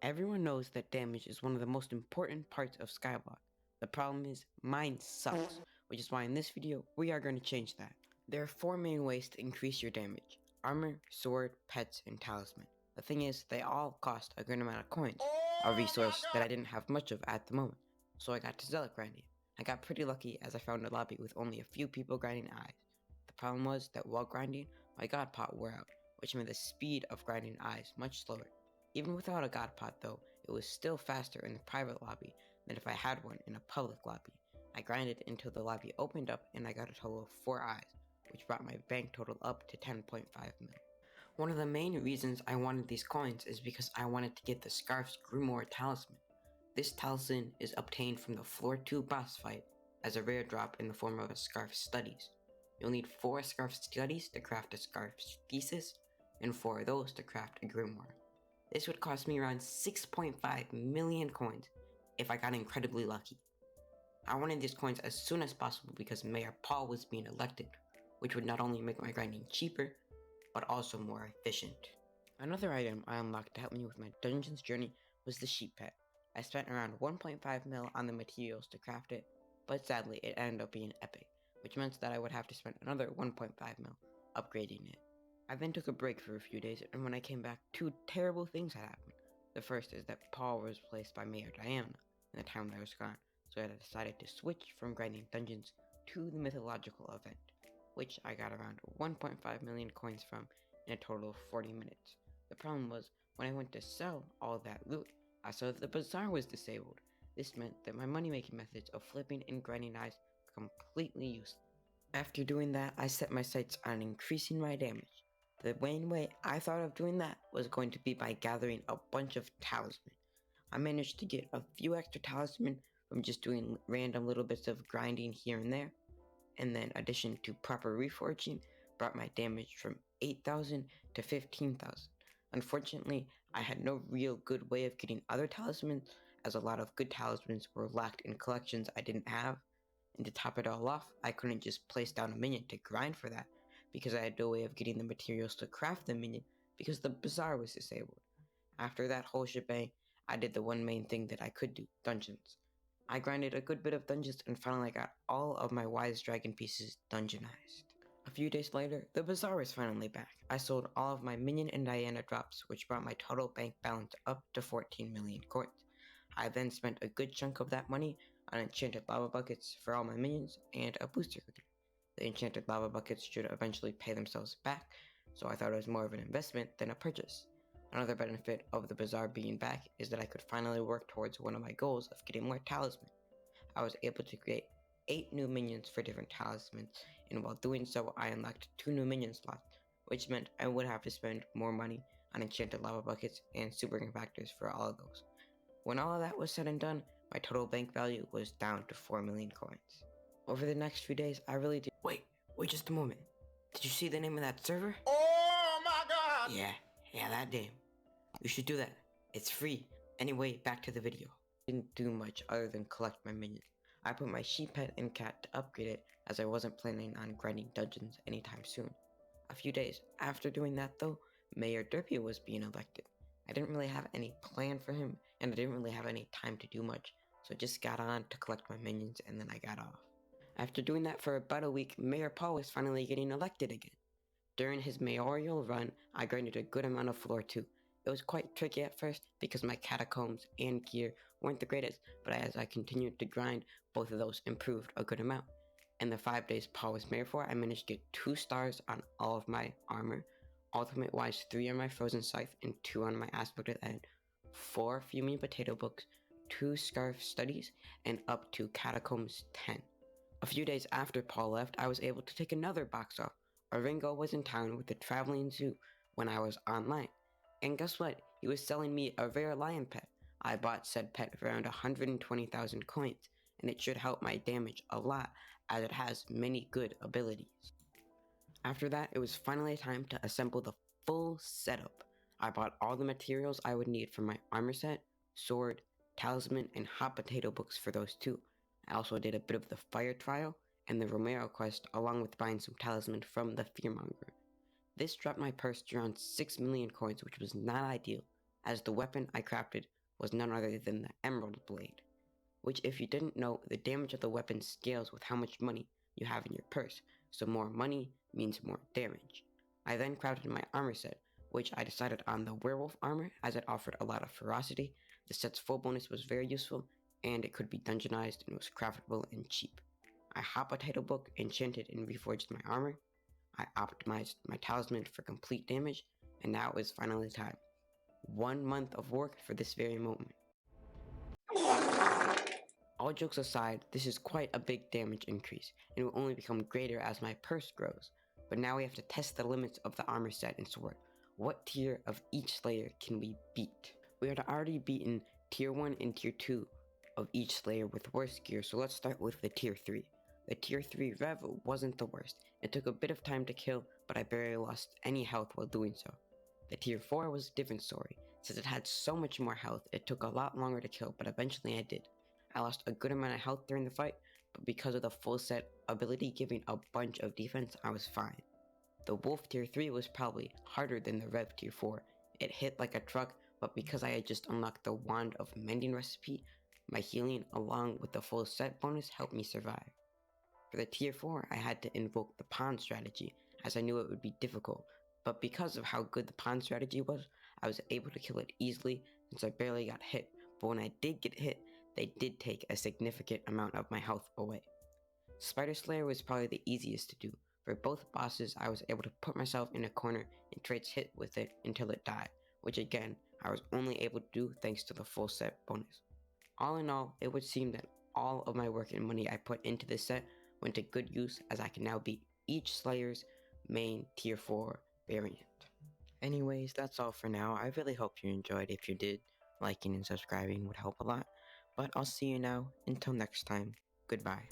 Everyone knows that damage is one of the most important parts of Skyblock. The problem is, mine sucks, which is why in this video, we are going to change that. There are 4 main ways to increase your damage: armor, sword, pets, and talisman. The thing is, they all cost a good amount of coins, a resource that I didn't have much of at the moment, so I got to zealot grinding. I got pretty lucky as I found a lobby with only a few people grinding eyes. The problem was that while grinding, my god pot wore out, which made the speed of grinding eyes much slower. Even without a god pot though, it was still faster in the private lobby than if I had one in a public lobby. I grinded until the lobby opened up and I got a total of 4 eyes, which brought my bank total up to 10.5 mil. One of the main reasons I wanted these coins is because I wanted to get the Scarf's Grimoire Talisman. This talisman is obtained from the floor 2 boss fight as a rare drop in the form of a Scarf Studies. You'll need 4 Scarf Studies to craft a Scarf Thesis, and 4 of those to craft a Grimoire. This would cost me around 6.5 million coins if I got incredibly lucky. I wanted these coins as soon as possible because Mayor Paul was being elected, which would not only make my grinding cheaper, but also more efficient. Another item I unlocked to help me with my dungeons journey was the sheep pet. I spent around 1.5 mil on the materials to craft it, but sadly it ended up being epic, which meant that I would have to spend another 1.5 mil upgrading it. I then took a break for a few days, and when I came back, 2 terrible things had happened. The first is that Paul was replaced by Mayor Diana in the time that I was gone, so I decided to switch from grinding dungeons to the mythological event, which I got around 1.5 million coins from in a total of 40 minutes. The problem was, when I went to sell all that loot, I saw that the bazaar was disabled. This meant that my money-making methods of flipping and grinding eyes were completely useless. After doing that, I set my sights on increasing my damage. The main way I thought of doing that was going to be by gathering a bunch of talisman. I managed to get a few extra talisman from just doing random little bits of grinding here and there, and then addition to proper reforging brought my damage from 8,000 to 15,000. Unfortunately, I had no real good way of getting other talismans, as a lot of good talismans were locked in collections I didn't have, and to top it all off, I couldn't just place down a minion to grind for that, because I had no way of getting the materials to craft the minion because the bazaar was disabled. After that whole shebang, I did the one main thing that I could do, dungeons. I grinded a good bit of dungeons and finally got all of my Wise Dragon pieces dungeonized. A few days later, the bazaar was finally back. I sold all of my Minion and Diana drops, which brought my total bank balance up to 14 million coins. I then spent a good chunk of that money on enchanted lava buckets for all my minions and a booster cookie. The enchanted lava buckets should eventually pay themselves back, so I thought it was more of an investment than a purchase. Another benefit of the bazaar being back is that I could finally work towards one of my goals of getting more talisman. I was able to create 8 new minions for different talismans, and while doing so I unlocked 2 new minion slots, which meant I would have to spend more money on enchanted lava buckets and super compactors for all of those. When all of that was said and done, my total bank value was down to 4 million coins. Over the next few days, I really did. Wait just a moment. Did you see the name of that server? Oh my god! Yeah, that name. You should do that. It's free. Anyway, back to the video. I didn't do much other than collect my minions. I put my sheep pet and cat to upgrade it as I wasn't planning on grinding dungeons anytime soon. A few days after doing that though, Mayor Derpy was being elected. I didn't really have any plan for him, and I didn't really have any time to do much, so I just got on to collect my minions and then I got off. After doing that for about a week, Mayor Paul was finally getting elected again. During his mayoral run, I grinded a good amount of floor 2. It was quite tricky at first because my catacombs and gear weren't the greatest, but as I continued to grind, both of those improved a good amount. In the 5 days Paul was mayor for, I managed to get 2 stars on all of my armor, ultimate wise 3 on my frozen scythe and 2 on my aspect of the end, 4 fuming potato books, 2 scarf studies, and up to catacombs 10. A few days after Paul left, I was able to take another box off. Ringo was in town with the traveling zoo when I was online. And guess what? He was selling me a rare lion pet. I bought said pet for around 120,000 coins, and it should help my damage a lot as it has many good abilities. After that, it was finally time to assemble the full setup. I bought all the materials I would need for my armor set, sword, talisman, and hot potato books for those 2. I also did a bit of the fire trial and the Romero quest along with buying some talisman from the Fearmonger. This dropped my purse to around 6 million coins, which was not ideal, as the weapon I crafted was none other than the Emerald Blade, which, if you didn't know, the damage of the weapon scales with how much money you have in your purse, so more money means more damage. I then crafted my armor set, which I decided on the werewolf armor as it offered a lot of ferocity. The set's full bonus was very useful, and it could be dungeonized and was craftable and cheap. I hop a title book, enchanted and reforged my armor. I optimized my talisman for complete damage, and now it is finally time. 1 month of work for this very moment. All jokes aside, this is quite a big damage increase, and will only become greater as my purse grows. But now we have to test the limits of the armor set and sword. What tier of each slayer can we beat? We had already beaten tier 1 and tier 2 of each slayer with worse gear, so let's start with the tier 3. The tier 3 Rev wasn't the worst. It took a bit of time to kill, but I barely lost any health while doing so. The tier 4 was a different story. Since it had so much more health, it took a lot longer to kill, but eventually I did. I lost a good amount of health during the fight, but because of the full set ability giving a bunch of defense, I was fine. The Wolf tier 3 was probably harder than the Rev tier 4. It hit like a truck, but because I had just unlocked the Wand of Mending recipe, my healing along with the full set bonus helped me survive. For the tier 4, I had to invoke the pawn strategy, as I knew it would be difficult, but because of how good the pawn strategy was, I was able to kill it easily since I barely got hit, but when I did get hit, they did take a significant amount of my health away. Spider Slayer was probably the easiest to do. For both bosses, I was able to put myself in a corner and traits hit with it until it died, which again, I was only able to do thanks to the full set bonus. All in all, it would seem that all of my work and money I put into this set went to good use, as I can now beat each Slayer's main tier 4 variant. Anyways, that's all for now. I really hope you enjoyed. If you did, liking and subscribing would help a lot. But I'll see you now. Until next time, goodbye.